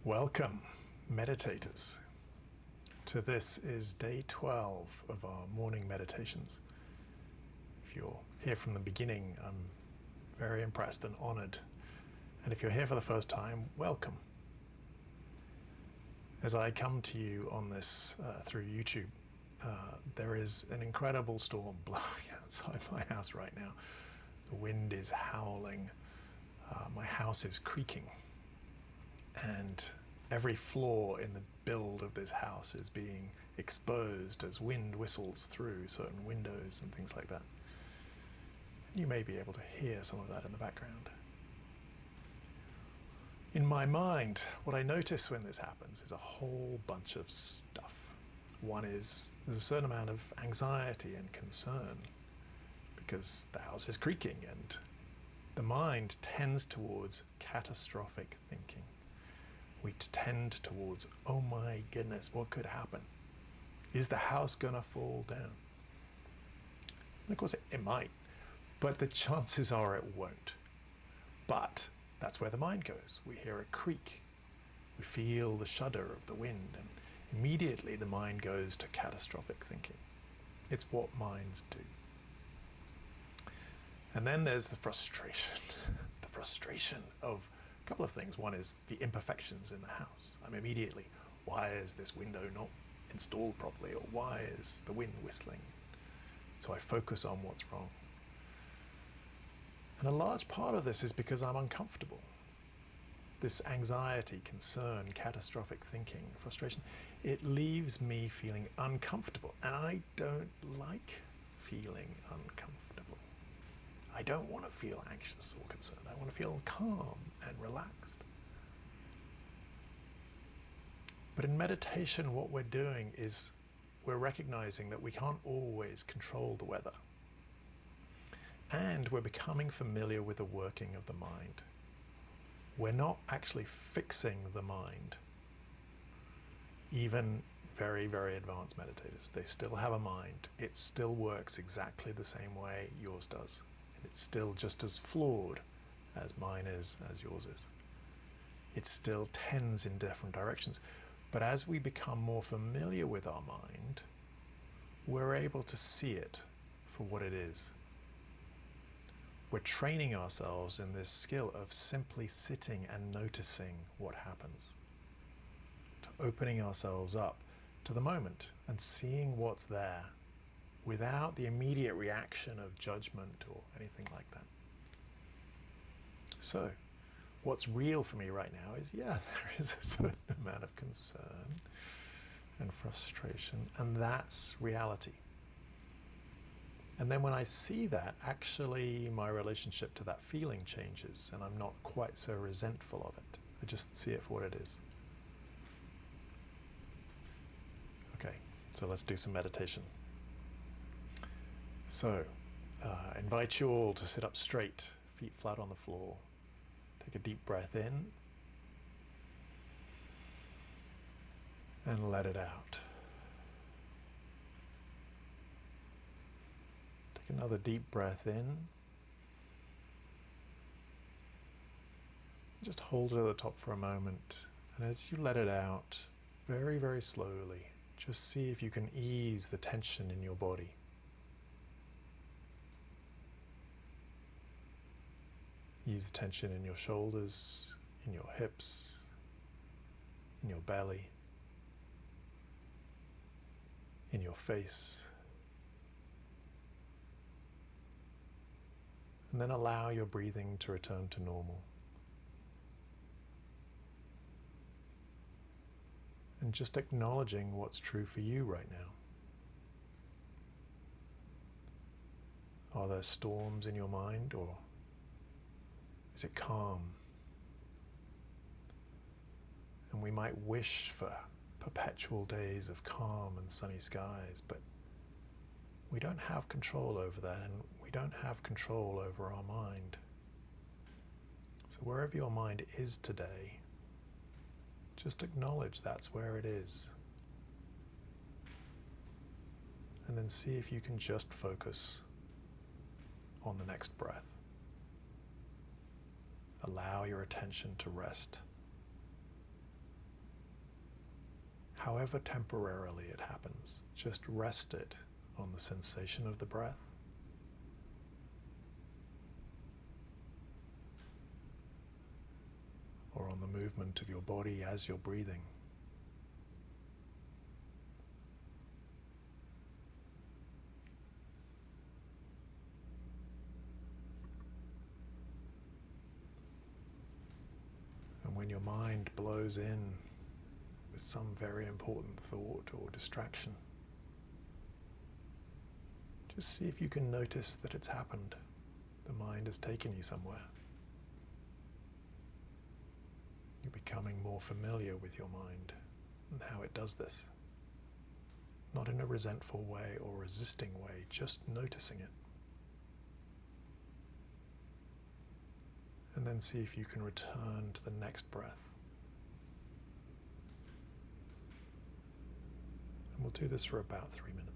Welcome, meditators. This is day 12 of our morning meditations. If you're here from the beginning, I'm very impressed and honored. And if you're here for the first time, welcome. As I come to you on this through YouTube, there is an incredible storm blowing outside my house right now. The wind is howling. My house is creaking. And every flaw in the build of this house is being exposed as wind whistles through certain windows and things like that. And you may be able to hear some of that in the background. In my mind, what I notice when this happens is a whole bunch of stuff. One is there's a certain amount of anxiety and concern because the house is creaking and the mind tends towards catastrophic thinking. We tend towards, oh my goodness, what could happen? Is the house gonna fall down? And of course it might, but the chances are it won't. But that's where the mind goes. We hear a creak, we feel the shudder of the wind, and immediately the mind goes to catastrophic thinking. It's what minds do. And then there's the frustration, the frustration of a couple of things. One is the imperfections in the house. I'm immediately, why is this window not installed properly? Or why is the wind whistling? So I focus on what's wrong. And a large part of this is because I'm uncomfortable. This anxiety, concern, catastrophic thinking, frustration, it leaves me feeling uncomfortable. And I don't like feeling uncomfortable. I don't want to feel anxious or concerned. I want to feel calm and relaxed. But in meditation, what we're doing is we're recognizing that we can't always control the weather. And we're becoming familiar with the working of the mind. We're not actually fixing the mind. Even very, very advanced meditators, they still have a mind. It still works exactly the same way yours does. And it's still just as flawed as mine is, as yours is. It still tends in different directions. But as we become more familiar with our mind, we're able to see it for what it is. We're training ourselves in this skill of simply sitting and noticing what happens. To opening ourselves up to the moment and seeing what's there without the immediate reaction of judgment or anything like that. So, what's real for me right now is, there is a certain amount of concern and frustration, and that's reality. And then when I see that, actually my relationship to that feeling changes, and I'm not quite so resentful of it. I just see it for what it is. Okay, so let's do some meditation. So, I invite you all to sit up straight, feet flat on the floor. Take a deep breath in and let it out. Take another deep breath in. Just hold it at the top for a moment. And as you let it out, very, very slowly, just see if you can ease the tension in your body. Ease the tension in your shoulders, in your hips, in your belly, in your face. And then allow your breathing to return to normal. And just acknowledging what's true for you right now. Are there storms in your mind, or is it calm? And we might wish for perpetual days of calm and sunny skies, but we don't have control over that, and we don't have control over our mind. So wherever your mind is today, just acknowledge that's where it is. And then see if you can just focus on the next breath. Allow your attention to rest however temporarily it happens. Just rest it on the sensation of the breath. Or on the movement of your body as you're breathing. And when your mind blows in with some very important thought or distraction, just see if you can notice that it's happened. The mind has taken you somewhere. You're becoming more familiar with your mind and how it does this. Not in a resentful way or resisting way, just noticing it. And then see if you can return to the next breath. And we'll do this for about 3 minutes.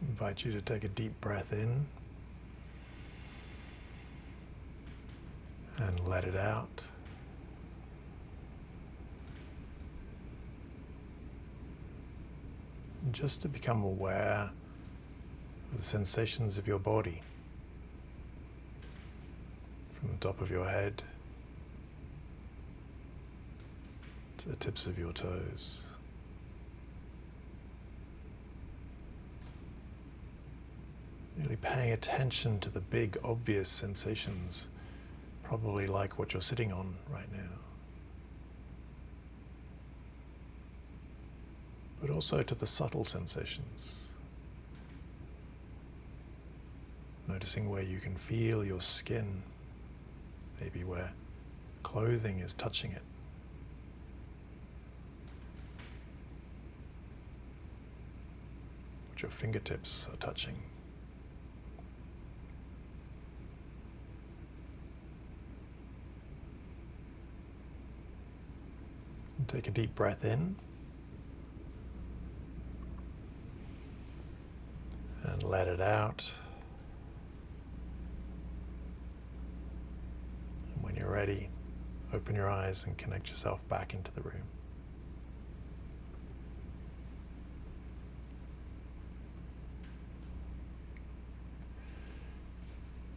I invite you to take a deep breath in and let it out. And just to become aware of the sensations of your body, from the top of your head to the tips of your toes. Really paying attention to the big, obvious sensations, probably like what you're sitting on right now. But also to the subtle sensations. Noticing where you can feel your skin, maybe where clothing is touching it. what your fingertips are touching. And take a deep breath in. And let it out. And when you're ready, open your eyes and connect yourself back into the room.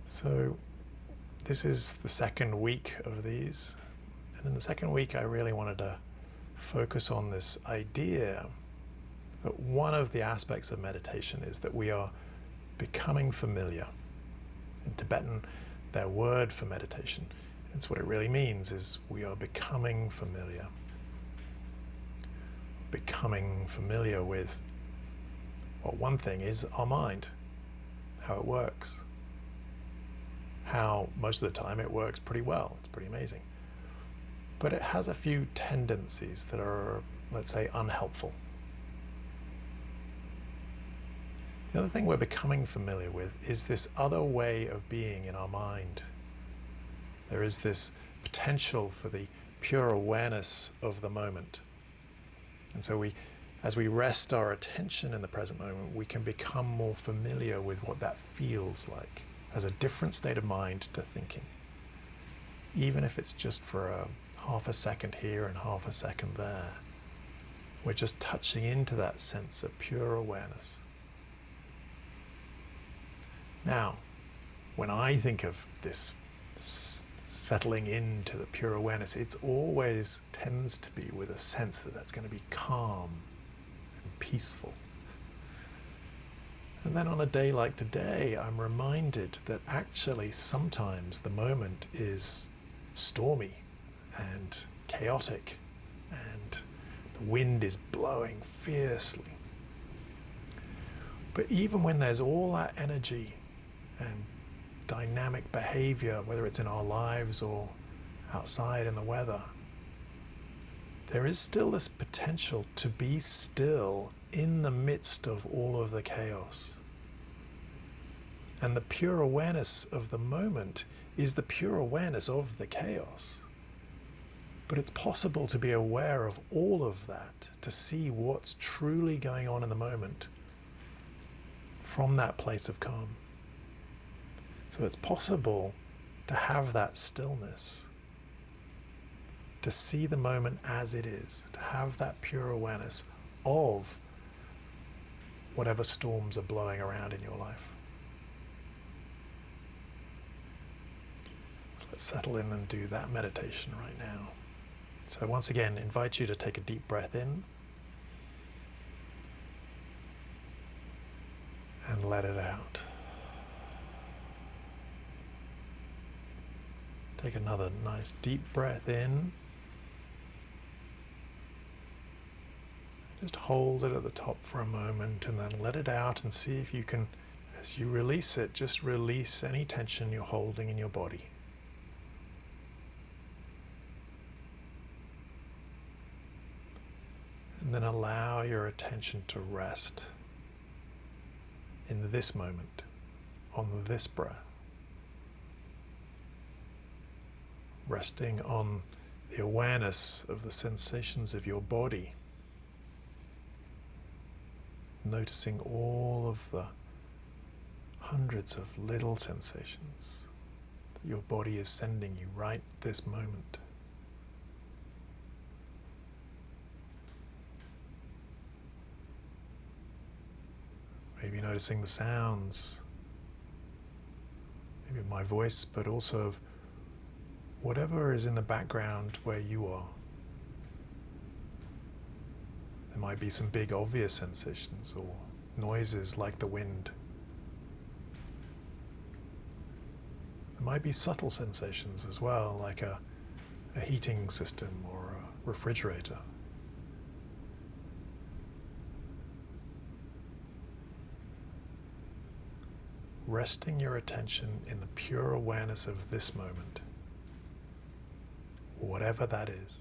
So this is the second week of these. And in the second week, I really wanted to focus on this idea that one of the aspects of meditation is that we are becoming familiar. In Tibetan, their word for meditation, it's what it really means, is we are becoming familiar. Becoming familiar with, well, one thing is our mind, how it works. How most of the time it works pretty well. It's pretty amazing. But it has a few tendencies that are, let's say, unhelpful. The other thing we're becoming familiar with is this other way of being in our mind. There is this potential for the pure awareness of the moment. And so as we rest our attention in the present moment, we can become more familiar with what that feels like as a different state of mind to thinking. Even if it's just for a half a second here and half a second there, we're just touching into that sense of pure awareness. Now, when I think of this settling into the pure awareness, it always tends to be with a sense that that's going to be calm and peaceful. And then on a day like today, I'm reminded that actually sometimes the moment is stormy and chaotic, and the wind is blowing fiercely. But even when there's all that energy and dynamic behavior, whether it's in our lives or outside in the weather, there is still this potential to be still in the midst of all of the chaos. And the pure awareness of the moment is the pure awareness of the chaos. But it's possible to be aware of all of that, to see what's truly going on in the moment from that place of calm. So it's possible to have that stillness, to see the moment as it is, to have that pure awareness of whatever storms are blowing around in your life. So let's settle in and do that meditation right now. So once again, invite you to take a deep breath in and let it out. Take another nice deep breath in. Just hold it at the top for a moment and then let it out, and see if you can, as you release it, just release any tension you're holding in your body. And then allow your attention to rest in this moment, on this breath. Resting on the awareness of the sensations of your body. Noticing all of the hundreds of little sensations that your body is sending you right this moment. Maybe noticing the sounds, maybe my voice, but also of whatever is in the background where you are. There might be some big obvious sensations or noises like the wind. There might be subtle sensations as well, like a heating system or a refrigerator. Resting your attention in the pure awareness of this moment, whatever that is.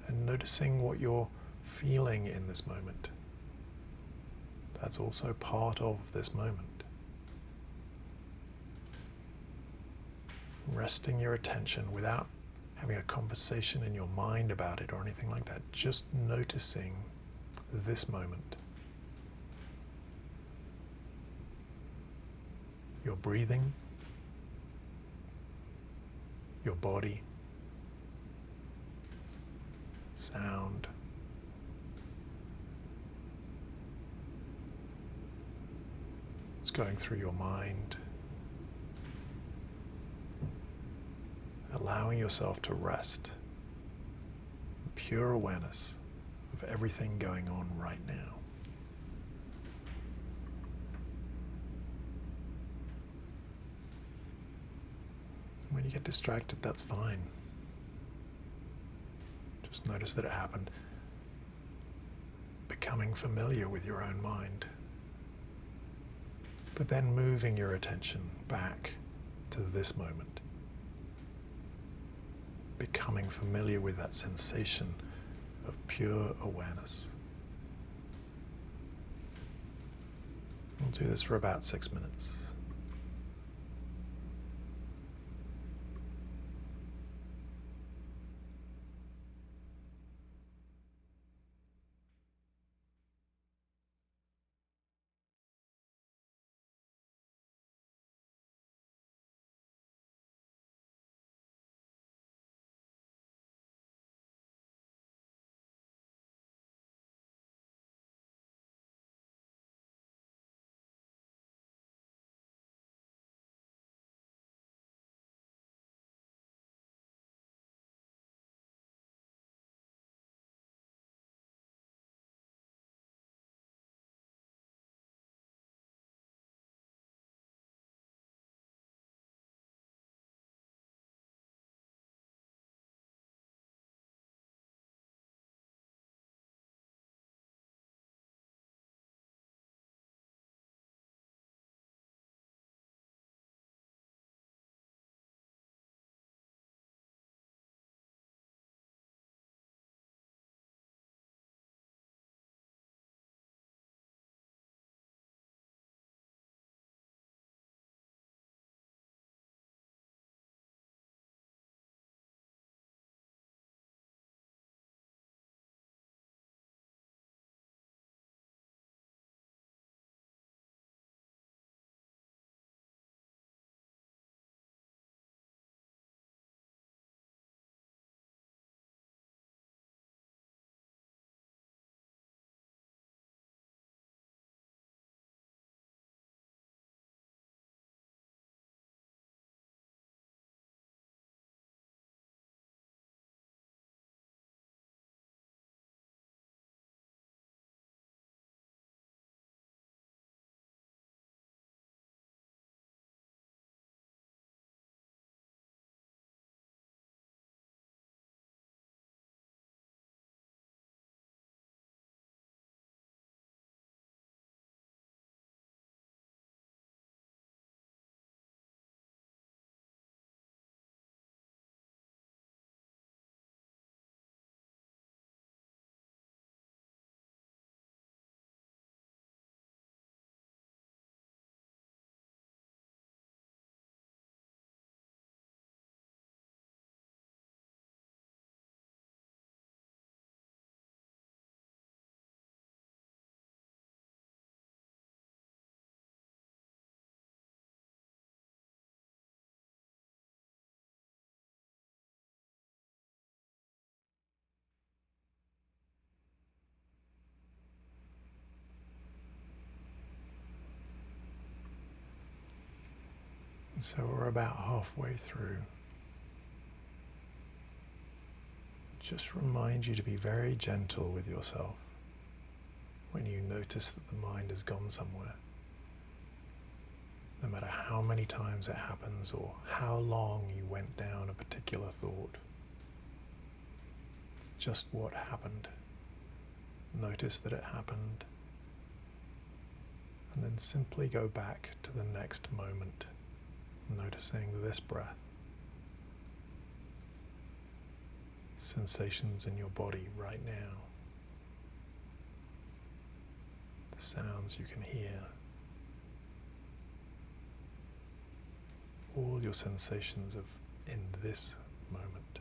and noticing what you're feeling in this moment. That's also part of this moment. Resting your attention without having a conversation in your mind about it or anything like that. Just noticing this moment. Your breathing, your body, sound, what's going through your mind. Allowing yourself to rest, pure awareness of everything going on right now. When you get distracted, that's fine. Just notice that it happened. Becoming familiar with your own mind. But then moving your attention back to this moment. Becoming familiar with that sensation of pure awareness. We'll do this for about 6 minutes. So we're about halfway through. Just remind you to be very gentle with yourself when you notice that the mind has gone somewhere. No matter how many times it happens or how long you went down a particular thought. It's just what happened. Notice that it happened. And then simply go back to the next moment, noticing this breath. sensations in your body right now, the sounds you can hear, all your sensations of in this moment.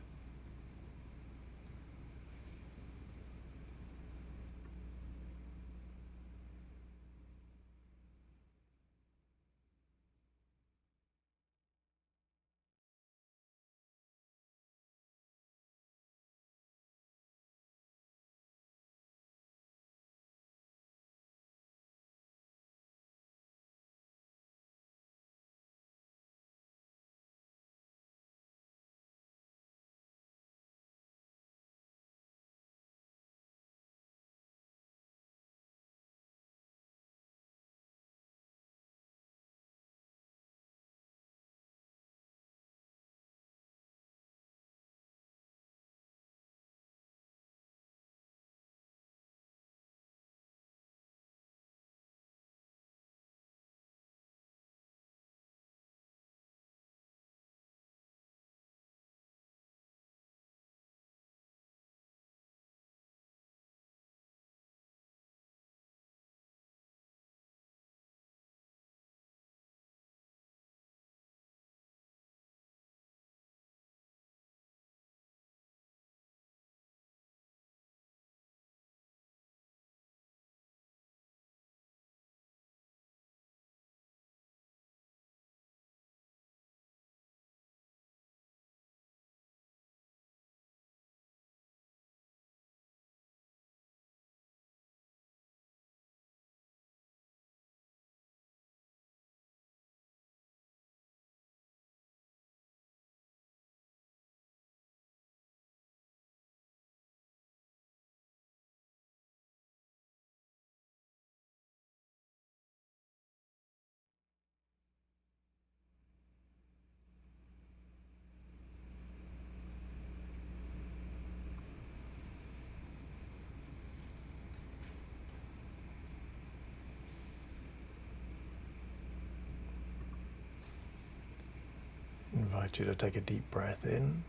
I invite you to take a deep breath in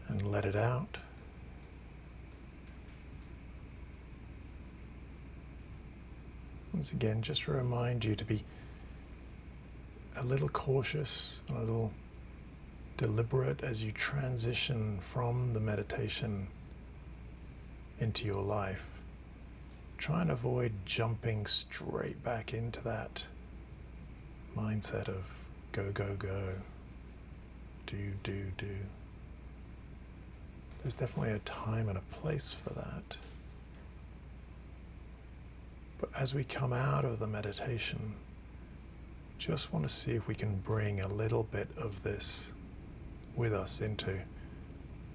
and let it out. Once again, just to remind you to be a little cautious, a little deliberate as you transition from the meditation into your life. Try and avoid jumping straight back into that mindset of go, go, go, do, do, do. There's definitely a time and a place for that. But as we come out of the meditation, just want to see if we can bring a little bit of this with us into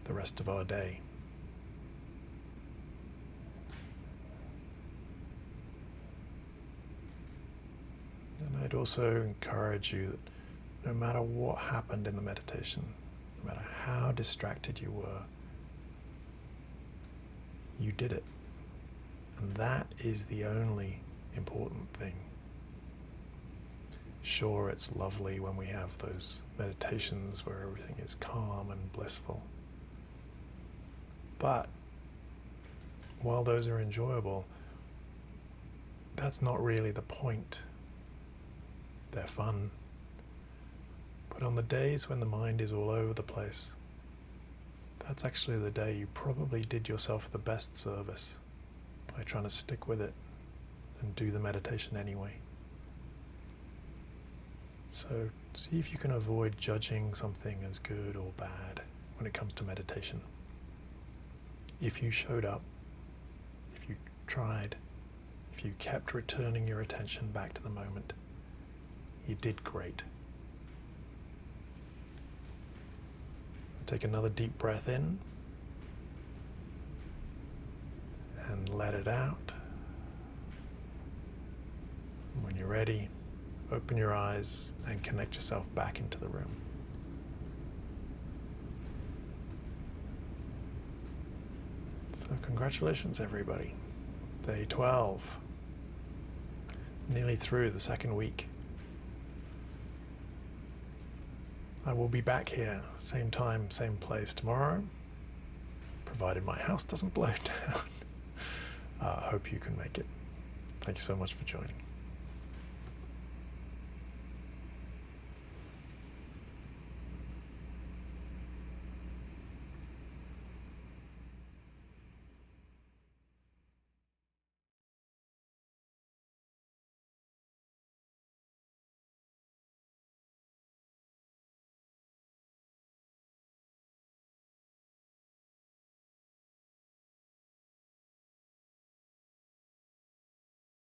the rest of our day. And I'd also encourage you that no matter what happened in the meditation, no matter how distracted you were, you did it. And that is the only important thing. Sure, it's lovely when we have those meditations where everything is calm and blissful. But while those are enjoyable, that's not really the point. They're fun. But on the days when the mind is all over the place, that's actually the day you probably did yourself the best service by trying to stick with it and do the meditation anyway. So see if you can avoid judging something as good or bad when it comes to meditation. If you showed up, if you tried, if you kept returning your attention back to the moment, you did great. Take another deep breath in and let it out. When you're ready, open your eyes and connect yourself back into the room. So congratulations everybody. Day 12. Nearly through the second week. I will be back here, same time, same place tomorrow, provided my house doesn't blow down. Hope you can make it. Thank you so much for joining.